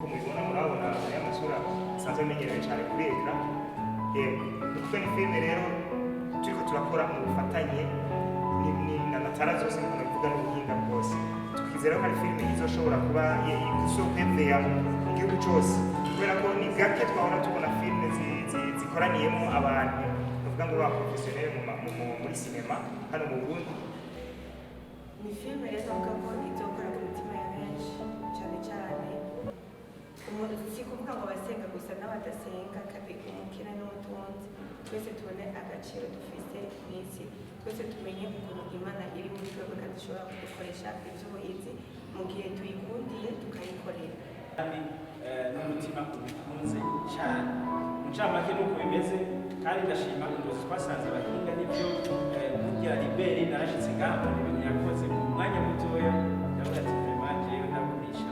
mubibona murabona aya masura asanzwe amenyerewe cyane kuri ekara kuko ni filime rero turiko turakora mu bufatanye na natara zose nk'uko bivuga n'ubuhinga bwose tukizera ko ari filime izoshobora kuba izokwemera mu gihugu cyose kubera ko ni gake twahora tubona filime zikoraniyemo abantu bavuga ngo ba professionnel muri sinema hano mu Burundi. Ni filime rero mvuga ko izokora ku mitima ya benshi cyane cyane si kuvuga ngo abasenga gusa n'abadasenga kandi umukina n'umutunzi twese tubone agaciro dufite n'isi twese tumenye ukuntu Imana iri muri twebwe kandi ishobora kudukoresha iby'ubuhinzi mu gihe tuyikundiye tukayikorera kandi n'umutima ubikunze cyane mu ncamake nuko bimeze kandi ndashima ingozi twasanze abahinga n'ibyo burya libere narashitse ngaho ibintu yakoze mu mwanya mutoya yavuga ati vraiment jewe ndakurisha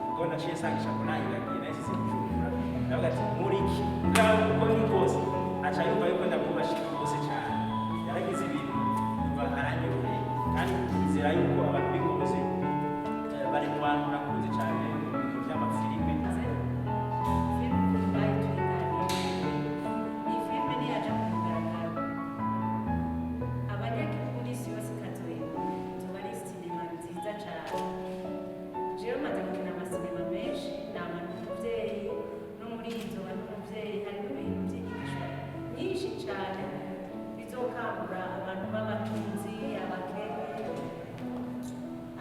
ubwo naciye sangisha ko nayiragiye nahise kujumbura yavuga ati muriki ngaho uko ni rwose aca yumva yuko ndamubashika rwose cyane yaragize ibintu numva aranyoroheye kandi nizera yuko abantu b'ingozi bari mu bantu nakunze cyane ibintu by'amafilime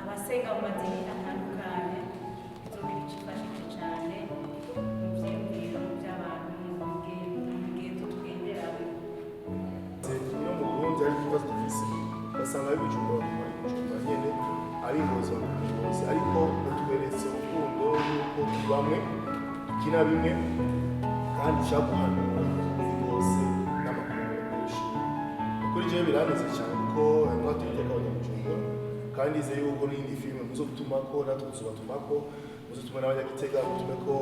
abasenga mu madini atandukanye izogira ikifashije cyane mu byiyumviro by'abantu mu ngendo tugenderamo. Iyo mu Burundi ari ikibazo dufise basanga ari ibijumba nyene ari ingozi bose ariko batweretse urukundo y'uko bamwe dukina bimwe kandi cyaguhanura bose n'amakungu menshi kuri jewe biraneze cyane kuko mwatuyite abanyamujumba kandi ize yuko n'indi filime muzotumako natwe tuzobatumako muzotuma n'abanyagitega mutumeko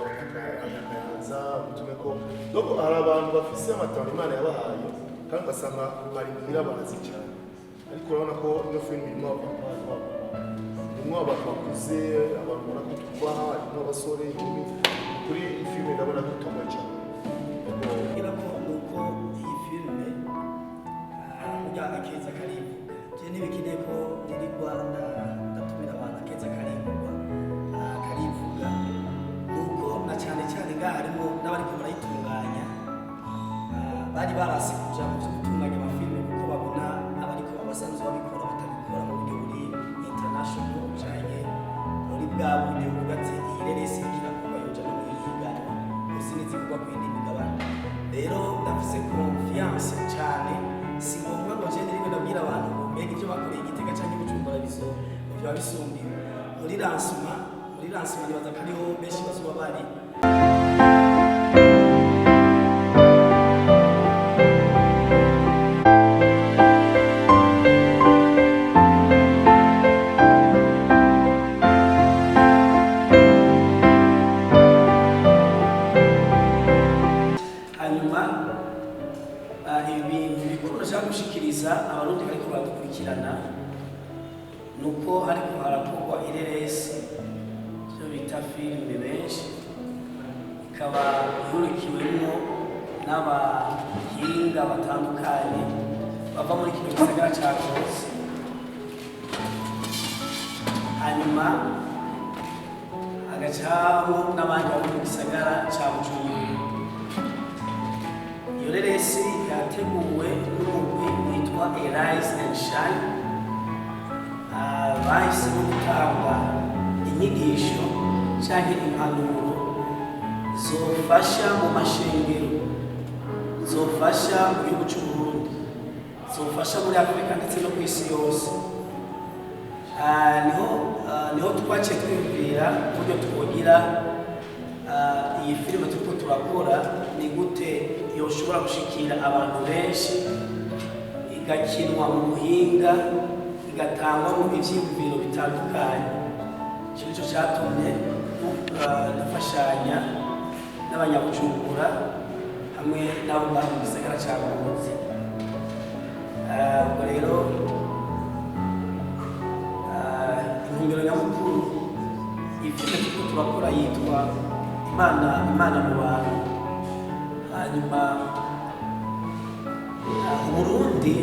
abanyakayanza mutumeko doko hari abantu bafise amatano Imana yabahaye kandi basanga bari muhira bazi cyane ariko urabona ko ino filime irimo abantu bakuze abantu ubona ko tubaha harimo abasore inkumi kuri iyi filime ndabona ko itomba cyane kugira ngo nuko iyi filime ujya akeza karivuga je ntibikeneye ko iri Rwanda ndatumira abantu akeza karivuga karivuga nuko na cyane cyane ngaha harimo n'abariko barayitunganya bari barasi kuja mu gutunganya amafilime kuko babona abariko babasanzwe babikora batabikora mu buryo buri international canke muri bwa buryo buvuga ati Ireresi kirakorwa yoja no kuyihiganwa gusa nizivugwa ku yindi migabane rero ndafise confiance cyane si ngombwa ngo je ndiriwe ndabwira abantu ngo mbega ibyo bakoreye Igitega canke Bujumbura biba bisumbiwe muri lancement nibaza ko ariho benshi bazoba bari. Gushikiriza abarundi bariko baradukurikirana nuko hariko harakorwa Ireresi cyo bita filime benshi ikaba ihurikiwemo n'abahinga batandukanye bava muri kino gisagara ca Rwose hanyuma agacaho n'abandi bari mu gisagara ca Bujumbura. Iyo Ireresi yateguwe n'umugwi witwa Ireresi and Shine bahisemo gutanga inyigisho canke impanuro zofasha mu mashengero zofasha mu gihugu cy'u Burundi zofasha muri Afurika ndetse no ku isi yose niho twaciye twiyumvira uburyo twogira iyi filime turiko turakora ni gute yoshobora gushikira abantu benshi igakinwa mu buhinga igatangwa mu ivyiyumviro bitandukanye ico cyatumye dufashanya n'abanyabujumbura hamwe n'abo mu gisagara ca Burundi ubwo rero intumbero nyamukuru iyi filime turiko turakora yitwa imana mu bantu. Hanyuma Uburundi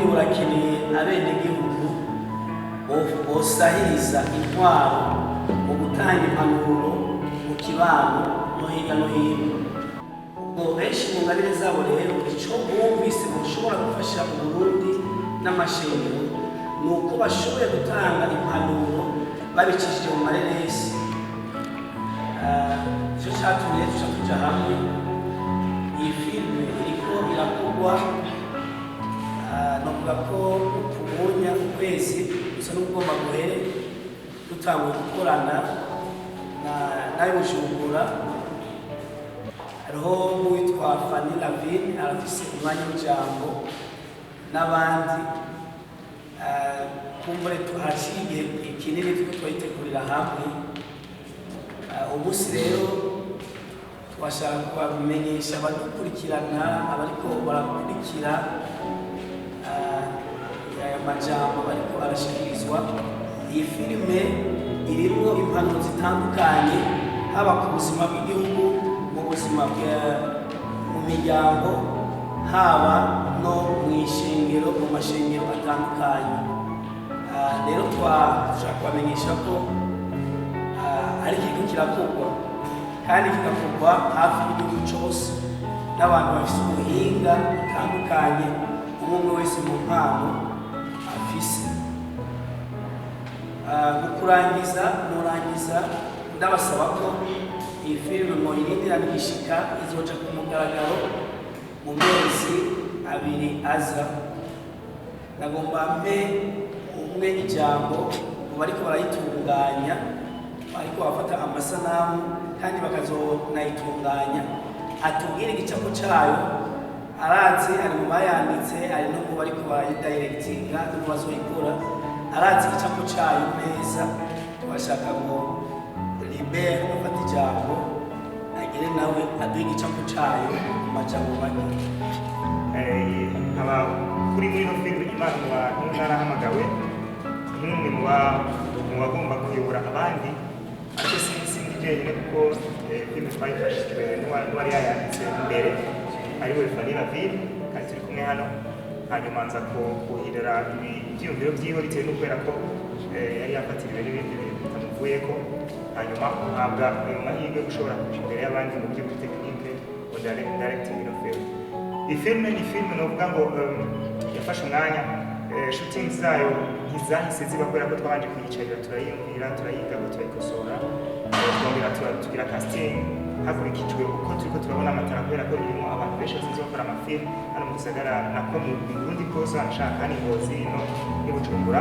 burakeneye abenegihugu bosahiriza intwaro mu gutanga impanuro mu kibano no hirya no hino. Ubwo benshi mu ngabire zabo rero ico bumvise bushobora gufasha Uburundi n'amashengero ni uko bashoboye gutanga impanuro babicishije mu mareresi. Icyo cyatumye tuja hamwe. Iyi filime iriko irakorwa novuga ko ukubunya ukwezi gusa n'ubugomba guhere dutanguye gukorana nayo Bujumbura. Hariho n'uwitwa Fanny Lavine arafise umwanya w'ijambo n'abandi. Kumbure haciye igihe kinini turiko twayitegurira hamwe. Umunsi rero twashaka kubamenyesha abadukurikirana abariko barakurikira aya majambo bariko arashikirizwa. Iyi filime irimwo impanuro zitandukanye haba ku buzima bw'igihugu, mu buzima mu miryango, haba no mw'ishengero, mu mashengero atandukanye. Rero twashaka kubamenyesha ko ari ikintu kirakorwa kandi kigakorwa hafi y'igihugu cyose n'abantu bafite ubuhinga butandukanye, umwe wese mu mpano afise. Mu kurangiza ndabasaba ko iyi filime muyirindirana igishika izoja ku mugaragaro mu mezi 2 aza. Nagomba mpe umwe ijambo mu bariko barayitunganya, ariko bafata amasanamu kandi bakazonayitunganya, atubwire igicapo cyayo. Arazi ari mu bayanditse, ari no mu bariko barayidirectinga no bazoyikora, arazi igicapo cyayo neza. Twashaka ngo Libere afata ijambo agere nawe aduhe igicapo cyayo mu majambo make. Kuri muri ino filime imana mu bantu narahamagawe nk'umwe mu bagomba kuyobora abandi, ariko sindi jenyine kuko filime twayifashijwe n'uwari yayanditse mbere ariwe Fanny Lavine, kandi turi kumwe hano. Hanyuma nza kuhirira ibyiyumviro byiwe bitewe n'ukubera ko yari yafatiriwe n'ibindi bintu bitamuvuyeko. Hanyuma uhabwa ayo mahirwe ushobora kuja imbere y'abandi mu buryo bw'itekinike ngo directing ino film. Iyi filime ni filime novuga ngo yafashe umwanya. Shooting zayo ntizahise ziba kubera ko twabanje kuyicarira turayiyumvira, turayiga, turayikosora, twongera tugira casting hakurikijwe uko turiko turabona amatara, kubera ko birimo abantu benshi bazinze bakora amafilme hano mu gisagara nako mu Burundi bwose, banashaka ni Ngozi no ni Bujumbura.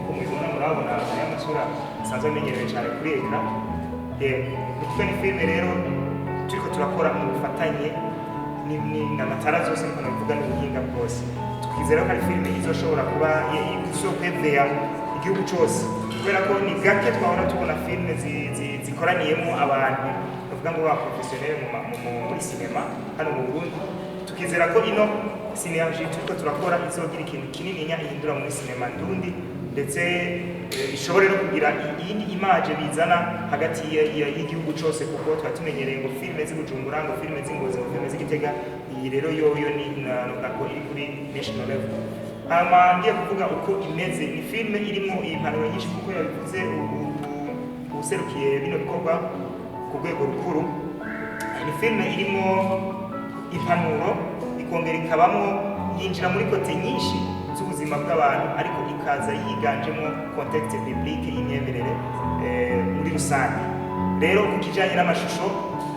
Uko mubibona murabona aya masura asanzwe amenyerewe cyane kuri ekra. Kuko ni filime rero turiko turakora mu bufatanye n'amatara zose niko nabivuga n'ubuhinga bwose. Tukizera ko ari filime izoshobora kuba izokwevera igihugu cyose, kubera ko ni gake twabona tubona filime zikoraniyemo abantu bavuga ngo ba professionnel muri sinema hano mu Burundi. Tukizera ko ino synergie turiko turakora izogira ikintu kinini ihindura muri sinema ndundi, ndetse ishobore no kugira iyindi image bizana hagati y'igihugu cyose, kuko twatumenyereye ngo filime z'Ibujumbura, ngo filime z'Ingozi, ngo filime z'Igitega. Iyi rero yoyo ni nako iri kuri national level. Ngiye kuvuga uko imeze. Ni filime irimo impanuro nyinshi kuko yabivuze userukiye bino bikorwa ku rwego rukuru. Ni filime irimo impanuro, ikongera ikabamo yinjira muri kote nyinshi z'ubuzima bw'abantu, ariko ikaza yiganjemo context biblique y'imyemerere muri rusange. Rero ku kijanye n'amashusho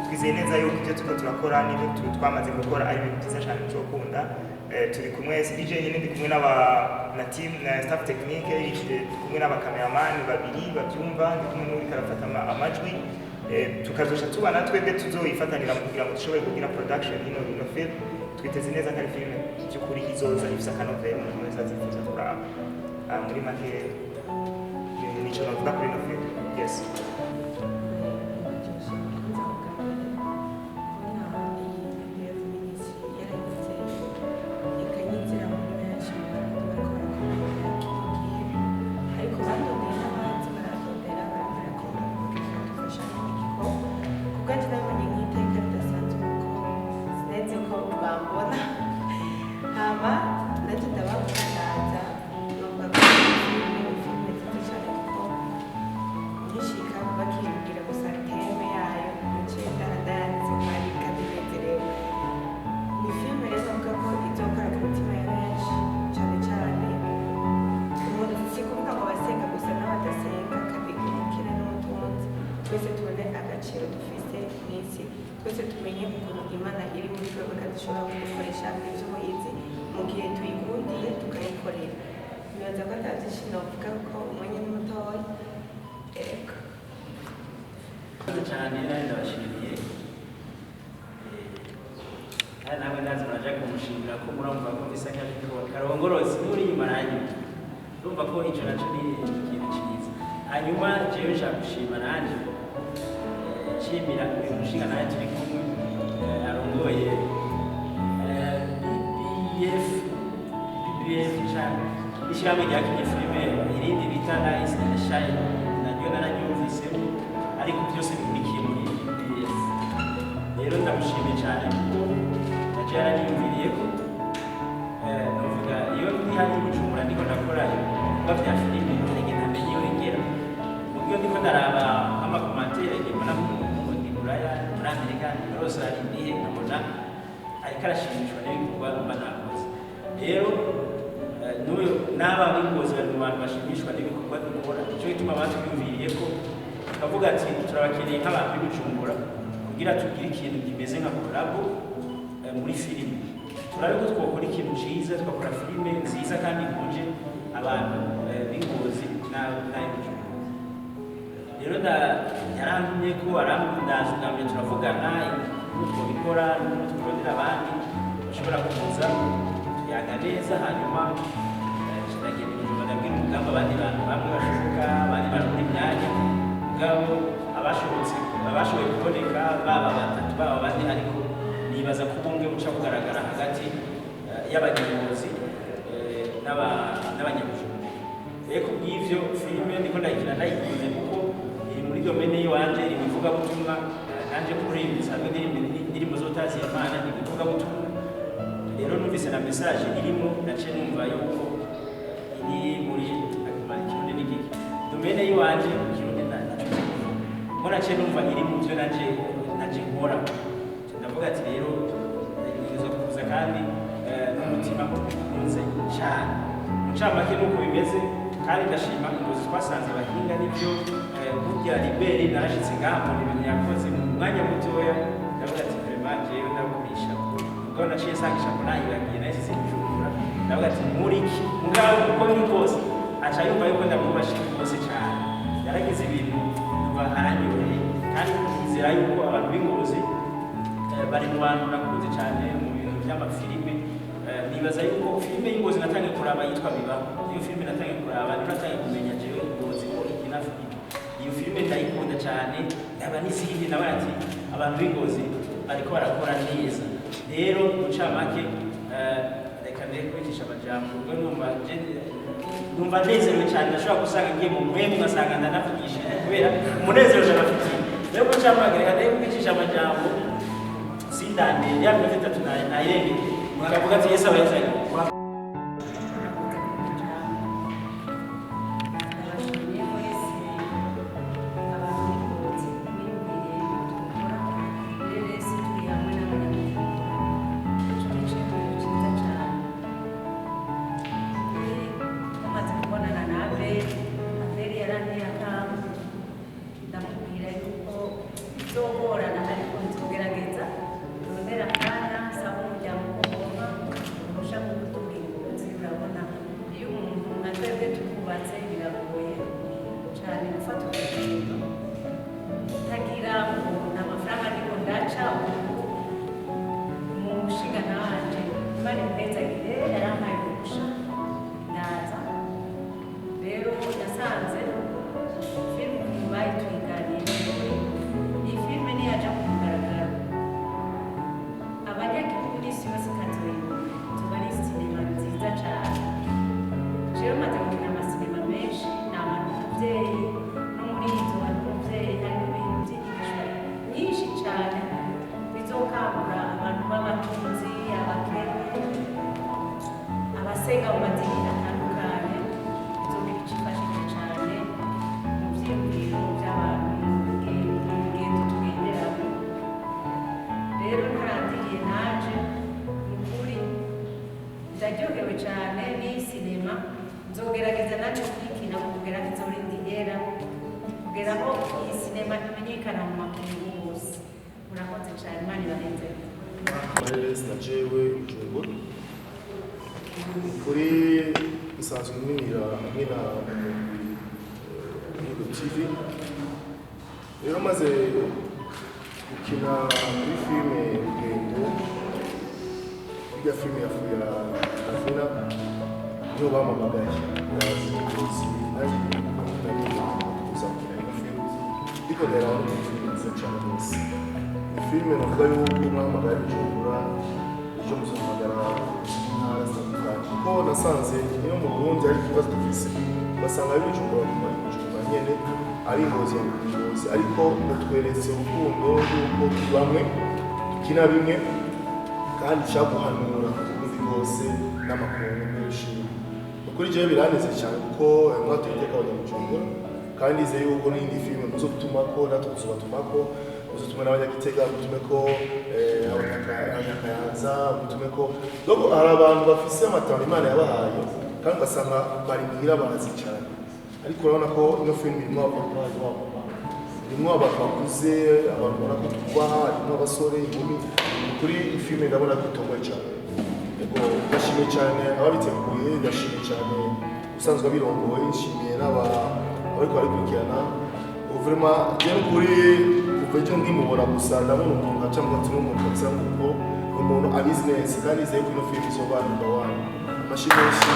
twizeye neza yuko ibyo turiko turakora n'ibyo twamaze gukora ari ibintu byiza cyane tuzokunda. Turi kumwe DJ nyine, ndi kumwe na team na staff technique, kumwe n'abakameramani babiri babyumva, ndi kumwe n'uri karafata amajwi. Tukazosha tubana twebwe tuzoyifatanira kugira ngo dushobore kugira production ino film. Twiteze neza ko ari filime by'ukuri izoza ifise akanovera umuntu wese azifuza kuraba. Muri make nico navuga kuri ino film. Yes. Ariko bandonera twese tubone agaciro dufite n'isi, twese tumenye ukuntu Imana iri muri twebwe kandi ishobora kudukoresha ibyo muyizi mu gihe tuyikundiye tukayikorera. Nibaza ko nta byinshi novuga kuko umwanya ni mutoya. Ego cyane nari ndabashimiye kandi nawe ndazi muraja kumushimira ko muramva ko bisa karongorozi n'uri inyuma nanyu urumva ko icyo nacyo ni ikintu cyiza. Hanyuma jewe nshaka gushima nanjye nshimira uyu mushinga nawe turi kumwe arongoye BBF cyane ishyirahamwe rya kinyafilime irindi bita Nice and Shine naryo nararyumvisemo ariko byose bikurikiye muri BBF. Rero ndamushimiye cyane kuko naje yaranyumviriye ko navuga iyo ndi hano i Bujumbura ndiko ndakora ibikorwa bya filime nige ntamenye iyo ngera ubwo ndiko ndaraba amakomantere mbona muri Buraya muri Amerika yose ari ndihe nkabona ariko arashimishwa n'ibikorwa mba nakoze. Rero n'uyu n'aba bingozi bari mu bantu bashimishwa n'ibikorwa dukora, nicyo gituma batwiyumviriye ko tukavuga ati turabakeneye nk'abantu b'i Bujumbura kugira tugire ikintu kimeze nka collabo muri filime. Turabe ko twakora ikintu cyiza, twakora filime nziza kandi ihuje abantu b'ingozi n'ayi Bujumbura. Rero yarantumye ko ndazugamye turavugana n'utwo bikora n'utwo turondera abandi bashobora kuza yaga neza. Hanyuma kiragenda Bujumbura ndabwira umugambi abandi bantu bamwe bashoboka abandi bari muri myanya mugabo abashoboye kuboneka baba batatu baba bane, ariko nibaza ko ubumwe buca bugaragara hagati y'abanyamuzi n'abanyabujumbura. Rero kubw'ivyo filime ndiko ndayikina ndayikunze kuko iri muri domene yiwanje, iri mu ivugabutumwa nanje kuri nsanzwe ndirimbo zotazi Imana ni ivugabutumwa. Rero numvise na message irimo nace numva yuko iri muri Kirundi n'igiki domene yiwanje Kirundi mbona nace numva iri mu byo naje nkora. Ndavuga ati rero nizo kuza kandi n'umutima ukunze cyane. Ncamake nuko bimeze kandi ndashima ingozi twasanze abahinga n'ibyo burya libere narashitse ngaho ibintu yakoze mu mwanya mutoya. Ndavuga ati vraiment jewe ndakurisha ubwo naciye sangisha ko nayibagiye nahise Bujumbura. Ndavuga ati muriki mugabo uko biri kose aca yumva yuko ndamubashije rwose cyane, yaragize ibintu aranyoye kandi nizera yuko abantu b'ingozi bari mu bantu nakunze cyane mu bintu by'amafilime. Nibaza yuko filime y'ingozi natangiye kuraba yitwa Bibaho, iyo filime natangiye kuraba niyo natangiye kumenya jewe ingozi ko ikina filime. Iyo filime ndayikunda cyane, yaba n'izindi nawe ati abantu b'ingozi bariko barakora neza. Rero mucamake reka ndeke kwicisha amajambo ubwo numva nezerewe cyane, ndashobora gusanga ngiye mu mwemu ngasanga ndanavugishije kubera umunezero j'abafitiye. Rero mucamake reka ndeke kwicisha amajambo sindane ya minota 3 nayirengeye ukavuga ati Yesu abayizanye. Ndaryohewe cyane ni sinema, nzogerageza nanjye kwikina kugerageza muri ndihera kugera aho iyi sinema imenyekana mu makungu hose. Murakoze cyane, Imana ibarenze. Ireresi na jewe Bujumbura kuri isanzwe mwira TV rero maze gukina kuri filime Urugendo irya filime ya Afina niho bampamagaye ndazi nari kuza gukina iyo filime ariko rero ni filime nziza cyane rwose filime navuga yuko mwamagara Bujumbura ejo muzohamagara intara zitandukanye kuko nasanze iyo mu Burundi ari ikibazo dufise basanga ari Bujumbura nyene ari ingozi ariko batweretse urukundo yuko bamwe dukina bimwe kandi cyaguhanura ubundi bwose n'amakungu menshi ukuri jewe biraneze cyane kuko mwatuyiteka Bujumbura kandi ize yuko n'indi filime muzotumako natwe tuzobatumako muzotumwe n'abanyagitega mutumeko abanyakayanza mutumeko dogo hari abantu bafise amatara Imana yabahaye kandi basanga bari muhira barazi cyane ariko urabona ko ino filime irimo abantu bakuze abantu ubona ko tubaha harimo abasore inkumi kuri filime ndabona ko itomboye cyane yego ndashimiye cyane ababiteguye ndashimiye cyane usanzwe abirongoye nshimiye abariko barikurikirana vraiment je kuri kuva ejo nkimubona gusa ndabona umuntu aca mu gatima umuntu kabisa nk'uko umuntu abizi neza kandi izeye ko ino filime izoba number one amashyi menshi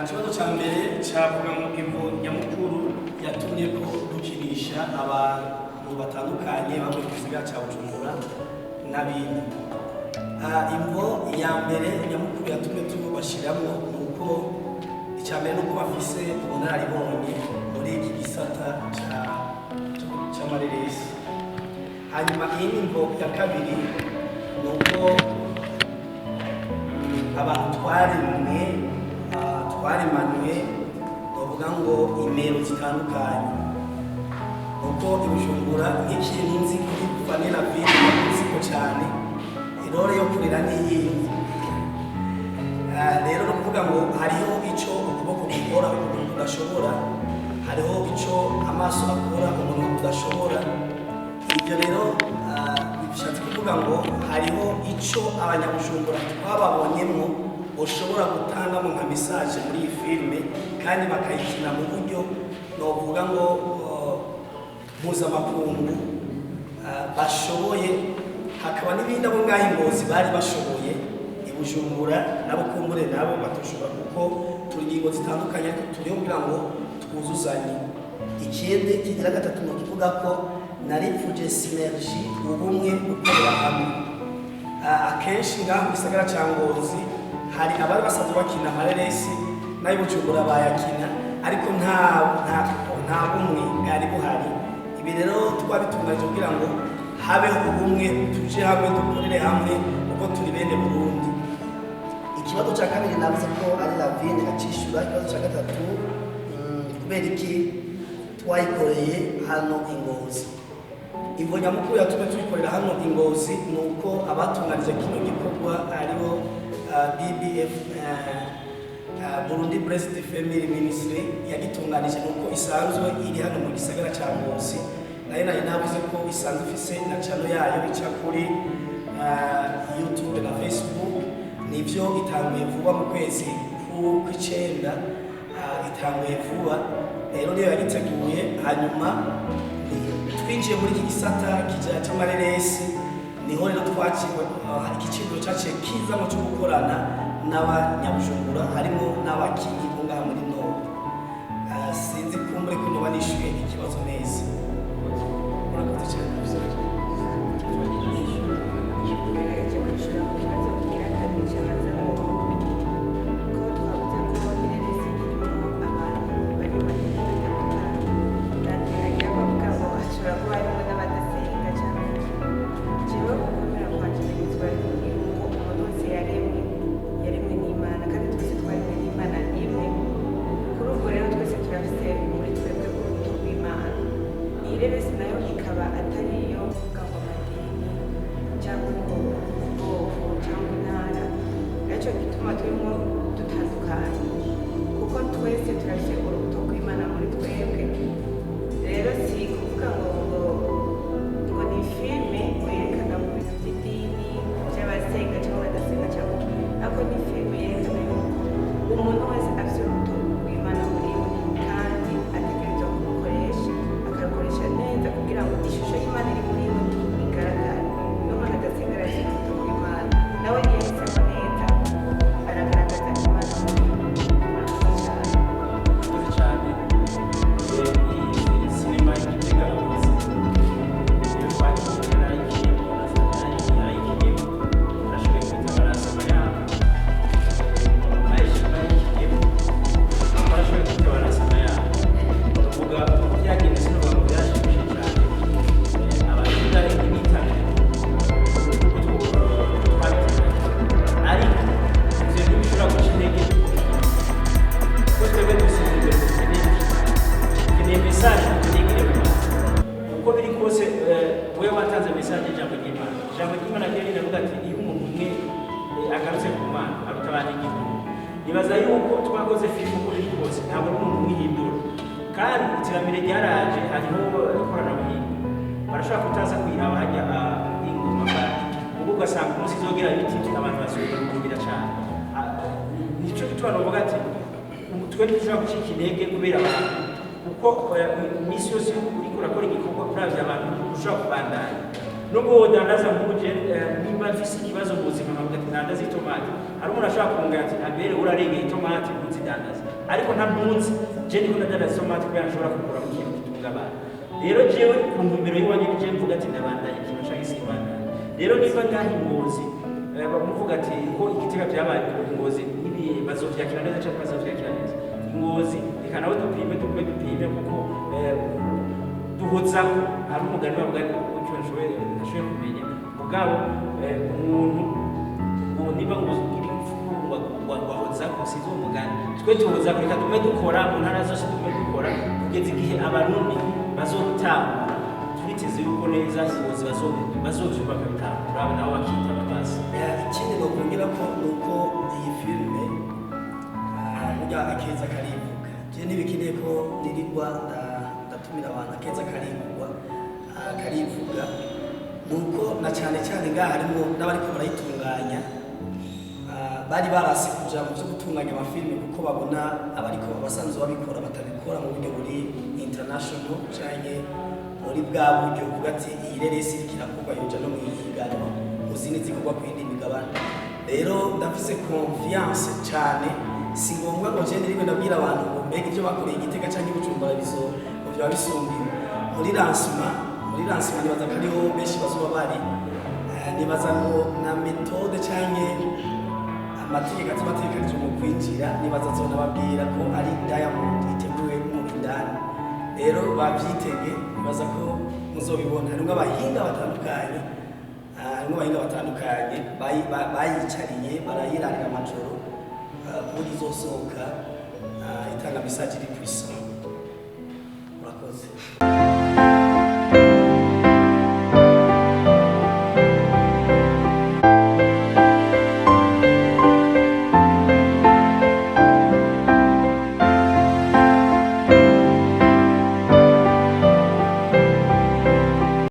ikibazo cya mbere cyavuga ngo imvo nyamukuru yatumye ko dukinisha abantu batandukanye bavuye ku gisagara cya Bujumbura n'abindi. Imvo ya mbere nyamukuru yatumye tubashyiramo ni uko icya mbere ni uko bafise ubunararibonye muri iki gisata cy'amareresi. Hanyuma iyi mvo ya kabiri ni uko abantu twarimanuye bavuga ngo imero zitandukanye nuko Bujumbura nk'ikintu nzi kuri vanilla film nziko cyane irore yo kurira n'iyindi rero no kuvuga ngo hariho icyo ukuboko gukora umuntu udashobora hariho icyo amaso akora umuntu udashobora ibyo rero bishatse kuvuga ngo hariho icyo abanyabujumbura twababonyemo ushobora gutangamo nka message muri iyi filime kandi bakayikina mu buryo novuga ngo mpuzamakungu bashoboye hakaba n'ibindi abo ngaho ingozi bari bashoboye Bujumbura nabo kumbure nabo batushobora kuko turi ingingo zitandukanye ariko turiho kugira ngo twuzuzanye. Ikindi kigira gatatu no kivuga ko narifuje synergie ubumwe gukorera hamwe. Akenshi ngaho gisagara cya Ngozi hari abari basanzwe bakina amareresi nayo Bujumbura bayakina ariko nta bumwe bwari buhari. Ibi rero twabitunganyije kugira ngo habeho ubumwe tuje hamwe dukorere hamwe kuko turi bene Burundi. Ikibazo cya kabiri navuze ko ari Lavine acishura. Ikibazo cya gatatu kubera iki twayikoreye hano Ingozi. Imvo nyamukuru yatumye tuyikorera hano Ingozi ni uko abatunganije kino gikorwa aribo BBF Burundi Breast Family Ministry yagitunganije nuko isanzwe iri hano mu gisagara cya Ngozi. Nayo navuze ko isanzwe ifise na channel yayo ica kuri YouTube na Facebook. Nivyo itanguye vuba mu kwezi kw'icenda itanguye vuba rero niyo yagiteguye. Hanyuma twinjiye muri iki gisata kijya cy'amareresi niho rero twakirwa igiciro cyaciye kiza mu cyo gukorana n'abanyabujumbura harimo n'abakinyi bo ngaha muri Nord. Sinzi kumbure ko niba nishyuye ikibazo neza. Murakoze cyane. nacyo gituma turimo dutandukanye kuko twese turafite urubuto rw'Imana muri twebwe. Rero si kuvuga ngo ni filime werekana mu bintu by'idini by'abasenga cyangwa badasenga cyangwa, ariko ni filime yerekana yuko umuntu wese afite urubuto rw'Imana muri we kandi ategerezwa kumukoresha akarukoresha neza kugira ngo ishusho y'Imana iri muri we igaragare. N'umuntu adasenga arafite urubuto rw'Imana nawe yahisemo neza aragaragaza Imana muri we. Murakoze cyane. Murakoze cyane. Iyi sinema y'igitega abakozi iyo twagiye narayikiyemo narayikiyemo narashoboye kwita barasaba yabo narayikiyemo barashoboye kwita barasaba yabo uvuga byagenze sinuvuga ngo byarashimishije cyane abahinga ntibitabire ariko ivyo ntibishobora guca intege kuko twebwe dusimbire dukeneye mesaje dukeneye mu mazi uko biri kose wewe watanze mesaje y'ijambo ry'Imana. Ijambo ry'Imana ryo riravuga ati iyo umuntu umwe agarutse ku Mana aruta abandi igihugu. Nibaza yuko twakoze filime uko biri kose ntabwo ari umuntu umwihindura kandi iterambere ryaraje hariho ikoranabuhinga barashobora kutaza kuyiraba hajya ingoma ubu ugasanga umunsi izogera ibiti abantu basubira kumvira cyane nicyo gituma novuga ati twe dushobora gucika intege kubera abantu kuko iminsi yose uriko urakora igikorwa kuravya abantu ushobora kubandanya nubwo wodandaza nk'uje nimba mfise ikibazo mu buzima nkavuga ati ndandaza itomati hari umuntu ashobora kumbwira ati abere urarengeye itomati ntuzidandaza ariko nta ntunzi je ndiko ndadandaza itomati kubera nshobora kugura mu kintu gitunga abantu. Rero jewe ku ntumbero y'iwanjye nije mvuga ati ndabandanya ikintu nshaka isimbandanya. Rero niba ngaha Ingozi bamuvuga ati ko igitega byabaye Ingozi nibiye bazovyakira neza cyangwa bazovyakira neza Ingozi reka nawe dupime kuko duhoza hari umugani bavuga icyo nashoboye kumenya mugabo umuntu niba iri gufungwa wahoza gusiza uwo mugani twe tuhoza reka dume dukora mu ntara zose dume dukora kugeza igihe abarundi bazotanga turiteze yuko neza Ingozi bazovyuba bakabitanga urabo nabo bakita babazi. Ikindi nokongera ko nuko iyi filime burya akeza karivuga je ntibikeneye ko nirirwa ndatumira abantu akeza karivuga nuko na cyane cyane ngaha harimo n'abariko barayitunganya bari barasi kuja mu byo gutunganya amafilime kuko babona abariko basanzwe babikora batabikora mu buryo buri international canke muri bwa buryo kuvuga ati Ireresi kirakorwa yoja no mwihiganwa mu zindi zikorwa ku yindi migabane. Rero ndafise confiance cyane si ngombwa ngo je ndiri ndabwira abantu ngo mbega ibyo bakoreye igitega canke Bujumbura biba bisumbiwe muri lancement nibaza ko ariho benshi bazoba bari nibaza ngo na metode canke amategeko ategekanijwe mu kwinjira nibaza zonababwira ko ari Diamond iteguwe mu indani. Rero bavyitege nibaza ko muzobibona harimo abahinga batandukanye bayicariye barayirarira amajoro kuburyo izosohoka itanga message iri puissant.